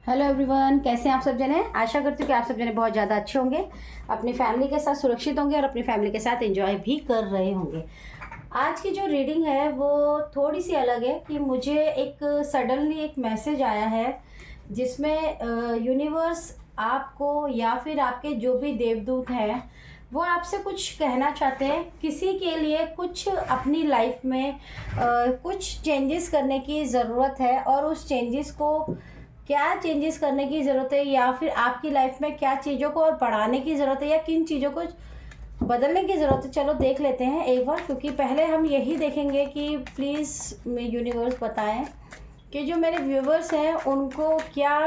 Hello everyone, कैसे हैं आप सब जने। आशा करती हूँ कि आप सब जने बहुत ज़्यादा अच्छे होंगे, अपनी फैमिली के साथ सुरक्षित होंगे और अपनी फैमिली के साथ एंजॉय भी कर रहे होंगे। आज की जो रीडिंग है वो थोड़ी सी अलग है कि मुझे एक सडनली एक मैसेज आया है जिसमें यूनिवर्स आपको या फिर आपके जो भी देवदूत हैं वो आपसे कुछ कहना चाहते हैं। किसी के लिए कुछ अपनी लाइफ में कुछ चेंजेस करने की ज़रूरत है और उस चेंजेस को क्या चेंजेस करने की ज़रूरत है या फिर आपकी लाइफ में क्या चीज़ों को और बढ़ाने की ज़रूरत है या किन चीज़ों को बदलने की ज़रूरत है। चलो देख लेते हैं एक बार, क्योंकि पहले हम यही देखेंगे कि प्लीज़ यूनिवर्स बताएं कि जो मेरे व्यूवर्स हैं उनको क्या,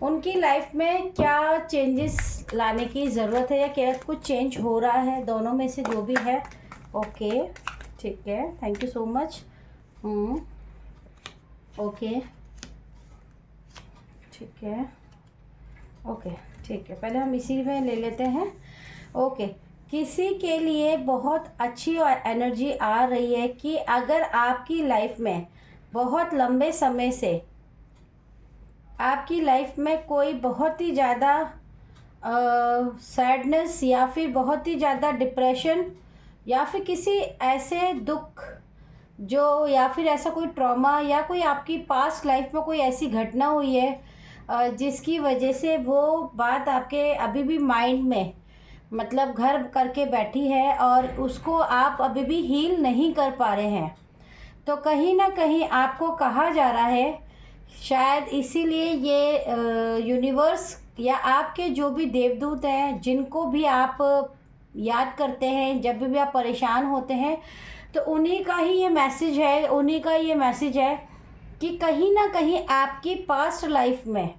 उनकी लाइफ में क्या चेंजेस लाने की ज़रूरत है या क्या कुछ चेंज हो रहा है, दोनों में से जो भी है। ओके, ठीक है, thank you so much. Okay, ठीक है, ओके, ठीक है, पहले हम इसी में ले लेते हैं। ओके, किसी के लिए बहुत अच्छी और एनर्जी आ रही है कि अगर आपकी लाइफ में बहुत लंबे समय से आपकी लाइफ में कोई बहुत ही ज़्यादा सैडनेस या फिर बहुत ही ज़्यादा डिप्रेशन या फिर किसी ऐसे दुख जो या फिर ऐसा कोई ट्रॉमा या कोई आपकी पास्ट लाइफ में कोई ऐसी घटना हुई है जिसकी वजह से वो बात आपके अभी भी माइंड में मतलब घर करके बैठी है और उसको आप अभी भी हील नहीं कर पा रहे हैं। तो कहीं ना कहीं आपको कहा जा रहा है, शायद इसीलिए ये यूनिवर्स या आपके जो भी देवदूत हैं जिनको भी आप याद करते हैं जब भी आप परेशान होते हैं, तो उन्हीं का ही ये मैसेज है, उन्हीं का ये मैसेज है कि कहीं ना कहीं आपकी पास्ट लाइफ में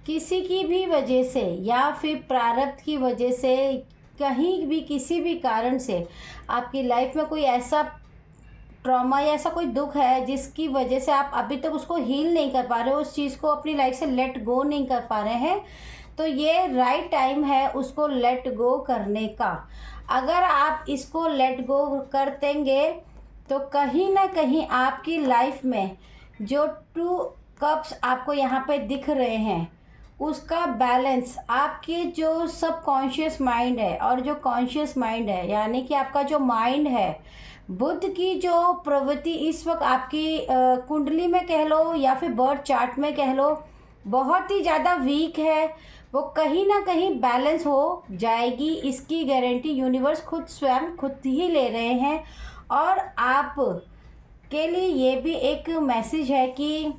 किसी की भी वजह से या फिर प्रारब्ध की वजह से कहीं भी किसी भी कारण से आपकी लाइफ में कोई ऐसा ट्रॉमा या ऐसा कोई दुख है जिसकी वजह से आप अभी तक उसको हील नहीं कर पा रहे हो, उस चीज़ को अपनी लाइफ से लेट गो नहीं कर पा रहे हैं। तो ये राइट टाइम है उसको लेट गो करने का। अगर आप इसको लेट गो कर देंगे तो कहीं ना कहीं आपकी लाइफ में जो 2 कप्स आपको यहाँ पे दिख रहे हैं उसका बैलेंस आपके जो सबकॉन्शियस माइंड है और जो कॉन्शियस माइंड है, यानी कि आपका जो माइंड है, बुध की जो प्रवृत्ति इस वक्त आपकी कुंडली में कह लो या फिर बर्थ चार्ट में कह लो बहुत ही ज़्यादा वीक है। वो कहीं ना कहीं बैलेंस हो जाएगी, इसकी गारंटी यूनिवर्स खुद स्वयं खुद ही ले रहे हैं। और आप के लिए ये भी एक मैसेज है कि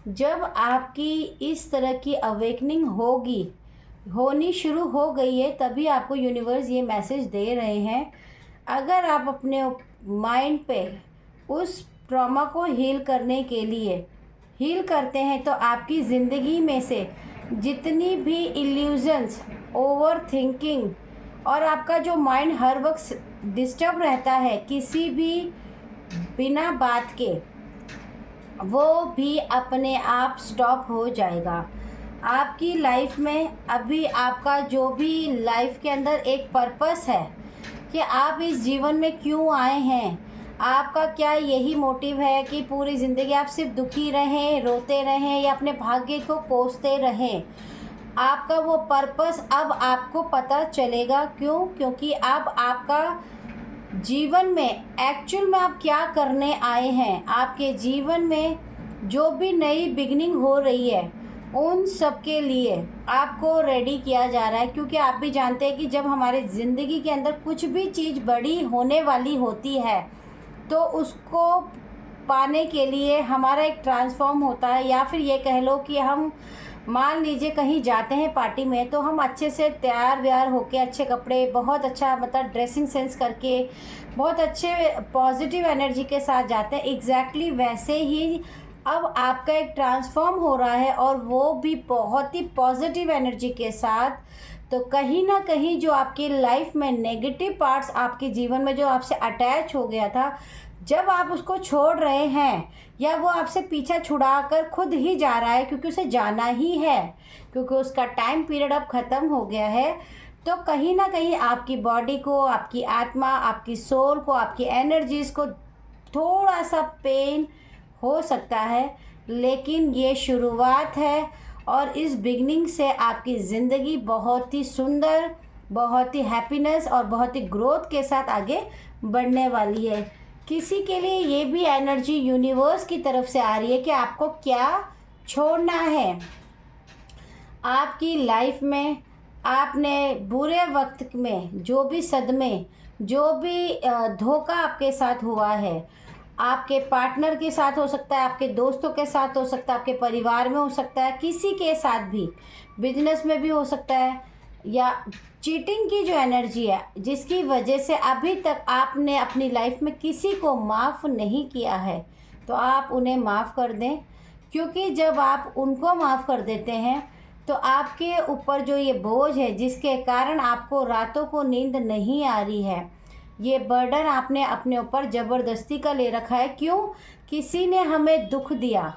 जब आपकी इस तरह की अवेकनिंग होनी शुरू हो गई है तभी आपको यूनिवर्स ये मैसेज दे रहे हैं। अगर आप अपने माइंड पे उस ट्रॉमा को हील करने के लिए हील करते हैं तो आपकी ज़िंदगी में से जितनी भी इल्यूजन्स, ओवर थिंकिंग और आपका जो माइंड हर वक्त डिस्टर्ब रहता है किसी भी बिना बात के, वो भी अपने आप स्टॉप हो जाएगा। आपकी लाइफ में अभी आपका जो भी लाइफ के अंदर एक पर्पस है कि आप इस जीवन में क्यों आए हैं, आपका क्या यही मोटिव है कि पूरी ज़िंदगी आप सिर्फ दुखी रहें, रोते रहें या अपने भाग्य को कोसते रहें। आपका वो पर्पस अब आपको पता चलेगा। क्यों? क्योंकि अब आपका जीवन में एक्चुअल में आप क्या करने आए हैं। आपके जीवन में जो भी नई बिगनिंग हो रही है उन सब के लिए आपको रेडी किया जा रहा है, क्योंकि आप भी जानते हैं कि जब हमारे ज़िंदगी के अंदर कुछ भी चीज़ बड़ी होने वाली होती है तो उसको पाने के लिए हमारा एक ट्रांसफॉर्म होता है। या फिर ये कह लो कि हम मान लीजिए कहीं जाते हैं पार्टी में तो हम अच्छे से तैयार व्यार होके, अच्छे कपड़े, बहुत अच्छा मतलब ड्रेसिंग सेंस करके बहुत अच्छे पॉजिटिव एनर्जी के साथ जाते हैं। एग्जैक्टली वैसे ही अब आपका एक ट्रांसफॉर्म हो रहा है और वो भी बहुत ही पॉजिटिव एनर्जी के साथ। तो कहीं ना कहीं जो आपकी लाइफ में नेगेटिव पार्ट्स आपके जीवन में जो आपसे अटैच हो गया था, जब आप उसको छोड़ रहे हैं या वो आपसे पीछा छुड़ा कर खुद ही जा रहा है क्योंकि उसे जाना ही है, क्योंकि उसका टाइम पीरियड अब ख़त्म हो गया है, तो कहीं ना कहीं आपकी बॉडी को, आपकी आत्मा, आपकी सोल को, आपकी एनर्जीज़ को थोड़ा सा पेन हो सकता है लेकिन ये शुरुआत है और इस बिगनिंग से आपकी ज़िंदगी बहुत ही सुंदर, बहुत ही हैप्पीनेस और बहुत ही ग्रोथ के साथ आगे बढ़ने वाली है। किसी के लिए ये भी एनर्जी यूनिवर्स की तरफ से आ रही है कि आपको क्या छोड़ना है। आपकी लाइफ में आपने बुरे वक्त में जो भी सदमे, जो भी धोखा आपके साथ हुआ है, आपके पार्टनर के साथ हो सकता है, आपके दोस्तों के साथ हो सकता है, आपके परिवार में हो सकता है, किसी के साथ भी, बिजनेस में भी हो सकता है, या चीटिंग की जो एनर्जी है जिसकी वजह से अभी तक आपने अपनी लाइफ में किसी को माफ़ नहीं किया है, तो आप उन्हें माफ़ कर दें। क्योंकि जब आप उनको माफ़ कर देते हैं तो आपके ऊपर जो ये बोझ है जिसके कारण आपको रातों को नींद नहीं आ रही है, ये बर्डन आपने अपने ऊपर ज़बरदस्ती का ले रखा है। क्यों? किसी ने हमें दुख दिया,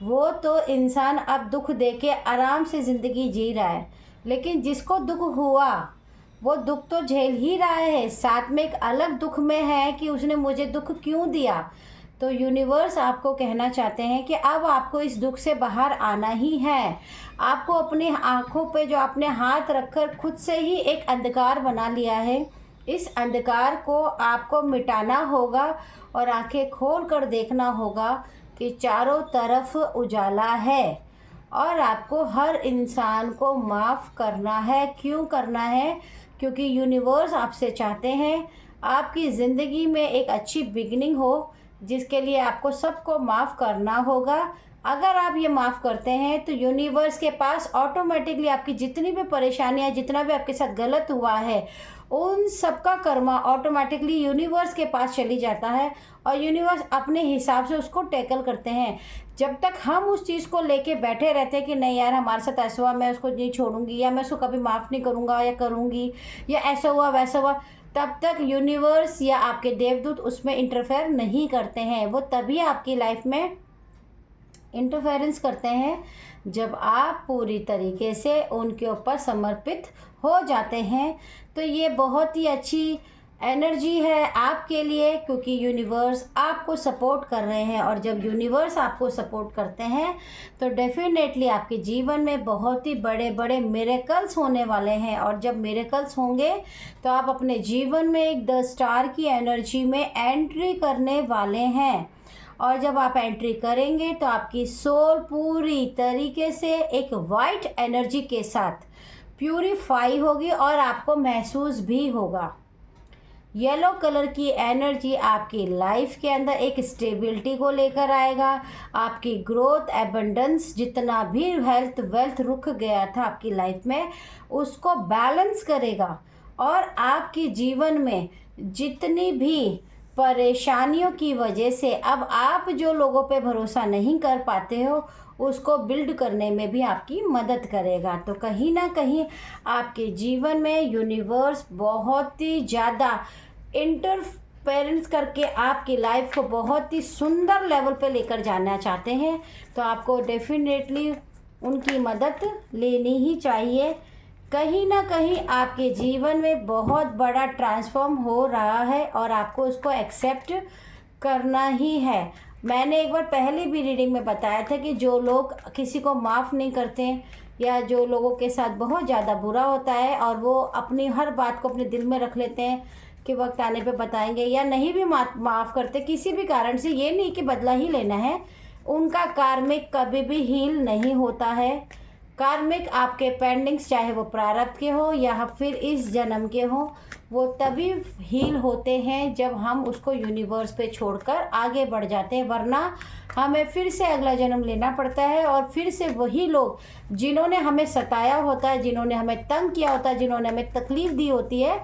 वो तो इंसान अब दुख दे के आराम से ज़िंदगी जी रहा है, लेकिन जिसको दुख हुआ वो दुख तो झेल ही रहा है, साथ में एक अलग दुख में है कि उसने मुझे दुख क्यों दिया। तो यूनिवर्स आपको कहना चाहते हैं कि अब आपको इस दुख से बाहर आना ही है। आपको अपनी आँखों पे जो आपने हाथ रखकर खुद से ही एक अंधकार बना लिया है, इस अंधकार को आपको मिटाना होगा और आंखें खोल कर देखना होगा कि चारों तरफ उजाला है और आपको हर इंसान को माफ़ करना है। क्यों करना है? क्योंकि यूनिवर्स आपसे चाहते हैं आपकी ज़िंदगी में एक अच्छी बिगिनिंग हो, जिसके लिए आपको सबको माफ़ करना होगा। अगर आप ये माफ़ करते हैं तो यूनिवर्स के पास ऑटोमेटिकली आपकी जितनी भी परेशानियाँ, जितना भी आपके साथ गलत हुआ है, उन सबका कर्मा ऑटोमेटिकली यूनिवर्स के पास चली जाता है और यूनिवर्स अपने हिसाब से उसको टैकल करते हैं। जब तक हम उस चीज़ को लेके बैठे रहते हैं कि नहीं यार हमारे साथ ऐसा हुआ, मैं उसको नहीं छोड़ूंगी, या मैं उसको कभी माफ़ नहीं करूँगा या करूँगी, या ऐसा हुआ वैसा हुआ, तब तक यूनिवर्स या आपके देवदूत उसमें इंटरफेयर नहीं करते हैं। वो तभी आपकी लाइफ में इंटरफेरेंस करते हैं जब आप पूरी तरीके से उनके ऊपर समर्पित हो जाते हैं। तो ये बहुत ही अच्छी एनर्जी है आपके लिए, क्योंकि यूनिवर्स आपको सपोर्ट कर रहे हैं, और जब यूनिवर्स आपको सपोर्ट करते हैं तो डेफिनेटली आपके जीवन में बहुत ही बड़े बड़े मिरेकल्स होने वाले हैं। और जब मिरेकल्स होंगे तो आप अपने जीवन में एक 10 स्टार की एनर्जी में एंट्री करने वाले हैं। और जब आप एंट्री करेंगे तो आपकी सोल पूरी तरीके से एक वाइट एनर्जी के साथ प्यूरिफाई होगी और आपको महसूस भी होगा। येलो कलर की एनर्जी आपकी लाइफ के अंदर एक स्टेबिलिटी को लेकर आएगा। आपकी ग्रोथ, एबंडेंस, जितना भी हेल्थ वेल्थ रुक गया था आपकी लाइफ में, उसको बैलेंस करेगा। और आपके जीवन में जितनी भी परेशानियों की वजह से अब आप जो लोगों पे भरोसा नहीं कर पाते हो, उसको बिल्ड करने में भी आपकी मदद करेगा। तो कहीं ना कहीं आपके जीवन में यूनिवर्स बहुत ही ज़्यादा इंटरफेरेंस करके आपकी लाइफ को बहुत ही सुंदर लेवल पे लेकर जाना चाहते हैं। तो आपको डेफिनेटली उनकी मदद लेनी ही चाहिए। कहीं ना कहीं आपके जीवन में बहुत बड़ा ट्रांसफॉर्म हो रहा है और आपको उसको एक्सेप्ट करना ही है। मैंने एक बार पहले भी रीडिंग में बताया था कि जो लोग किसी को माफ़ नहीं करते, या जो लोगों के साथ बहुत ज़्यादा बुरा होता है और वो अपनी हर बात को अपने दिल में रख लेते हैं कि वक्त आने पे बताएंगे, या नहीं भी माफ़ करते किसी भी कारण से, ये नहीं कि बदला ही लेना है, उनका कार्मिक कभी भी हील नहीं होता है। कार्मिक आपके पेंडिंग्स, चाहे वो प्रारब्ध के हो या फिर इस जन्म के हो, वो तभी हील होते हैं जब हम उसको यूनिवर्स पे छोड़कर आगे बढ़ जाते हैं। वरना हमें फिर से अगला जन्म लेना पड़ता है और फिर से वही लोग जिन्होंने हमें सताया होता है, जिन्होंने हमें तंग किया होता है, जिन्होंने हमें तकलीफ़ दी होती है,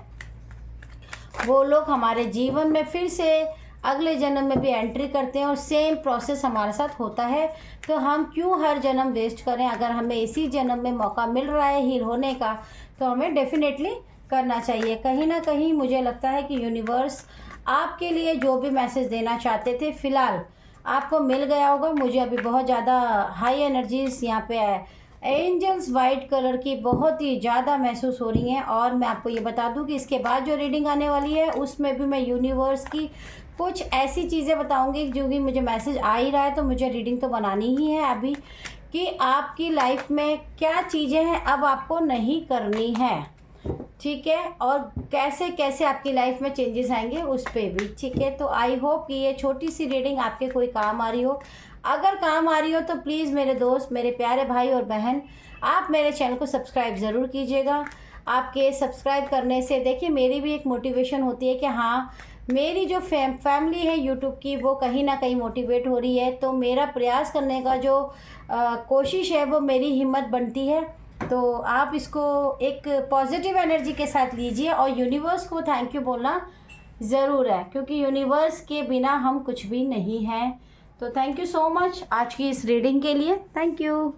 वो लोग हमारे जीवन में फिर से अगले जन्म में भी एंट्री करते हैं और सेम प्रोसेस हमारे साथ होता है। तो हम क्यों हर जन्म वेस्ट करें? अगर हमें इसी जन्म में मौका मिल रहा है हील होने का, तो हमें डेफिनेटली करना चाहिए। कहीं ना कहीं मुझे लगता है कि यूनिवर्स आपके लिए जो भी मैसेज देना चाहते थे फ़िलहाल आपको मिल गया होगा। मुझे अभी बहुत ज़्यादा हाई एनर्जीज़ यहाँ पे एंजल्स वाइट कलर की बहुत ही ज़्यादा महसूस हो रही हैं। और मैं आपको ये बता दूं कि इसके बाद जो रीडिंग आने वाली है उसमें भी मैं यूनिवर्स की कुछ ऐसी चीज़ें बताऊंगी जो कि मुझे मैसेज आ ही रहा है, तो मुझे रीडिंग तो बनानी ही है अभी, कि आपकी लाइफ में क्या चीज़ें हैं अब आपको नहीं करनी है, ठीक है, और कैसे कैसे आपकी लाइफ में चेंजेस आएंगे उस पर भी, ठीक है। तो आई होप कि ये छोटी सी रीडिंग आपके कोई काम आ रही हो। अगर काम आ रही हो तो प्लीज़ मेरे दोस्त, मेरे प्यारे भाई और बहन, आप मेरे चैनल को सब्सक्राइब ज़रूर कीजिएगा। आपके सब्सक्राइब करने से देखिए मेरी भी एक मोटिवेशन होती है कि हाँ, मेरी जो फैमिली है यूट्यूब की वो कहीं ना कहीं मोटिवेट हो रही है, तो मेरा प्रयास करने का जो कोशिश है वो मेरी हिम्मत बनती है। तो आप इसको एक पॉजिटिव एनर्जी के साथ लीजिए और यूनिवर्स को थैंक यू बोलना ज़रूर है, क्योंकि यूनिवर्स के बिना हम कुछ भी नहीं हैं। तो थैंक यू सो मच आज की इस रीडिंग के लिए। Thank you.